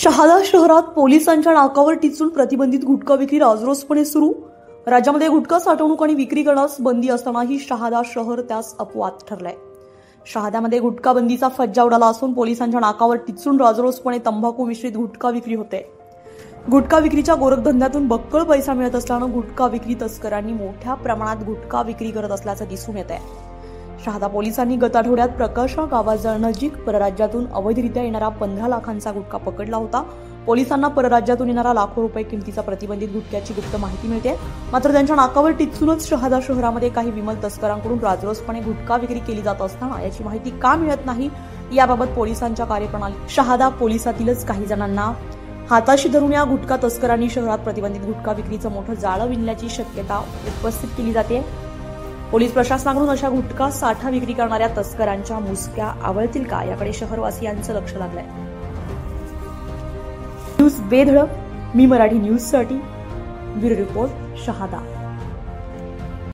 शहादा शहरात पोलिसांच्या नाकावर टिचून प्रतिबंधित गुटखा विक्री राजरोसपणे सुरू। राज्यामध्ये गुटखा साठवणूक आणि विक्री करण्यास बंदी असतानाही शहादा शहर त्यास अपवाद ठरलंय। शहाद्यामध्ये गुटखा बंदीचा फज्जा उडाला असून पोलिसांच्या नाकावर टिचून राजरोसपणे तंबाखू मिश्रित गुटखा विक्री होते। गुटखा विक्रीच्या गोरखधंद्यातून बक्कळ पैसा मिळत असल्यानं गुटखा विक्री तस्करांनी मोठ्या प्रमाणात गुटखा विक्री करत असल्याचं दिसून येत आहे। शहादा पोलिसांनी गत आठवड्यात प्रकाशा गावानजीक परराज्यातून अवैधरित्या येणारा 15 लाखांचा गुटखा पकडला होता। पोलिसांना परराज्यातून येणारा लाखो रुपये किमतीचा प्रतिबंधित गुटख्याची गुप्त माहिती मिळते। मात्र त्यांच्या नाकावर टिचूनच शहादा शहरामध्ये काही विमल तस्करांकडून राजरोसपणे गुटखा विक्री केली जात असताना याची माहिती का मिळत नाही याबाबत पोलिसांच्या कार्यप्रणाली शहादा पोलिसातीलच काही जणांना हाताशी धरून या गुटखा तस्करांनी शहरात प्रतिबंधित गुटखा विक्रीचं मोठं जाळं विणल्याची शक्यता उपस्थित केली जाते। पोलीस प्रशासनाकडून अशा गुटखा साठा विक्री करणाऱ्या तस्करांच्या मुसक्या आवळतील का याकडे शहरवासियांचं लक्ष लागलंय। न्यूज बेधडक मी मराठी न्यूजसाठी ब्युरो रिपोर्ट शहादा।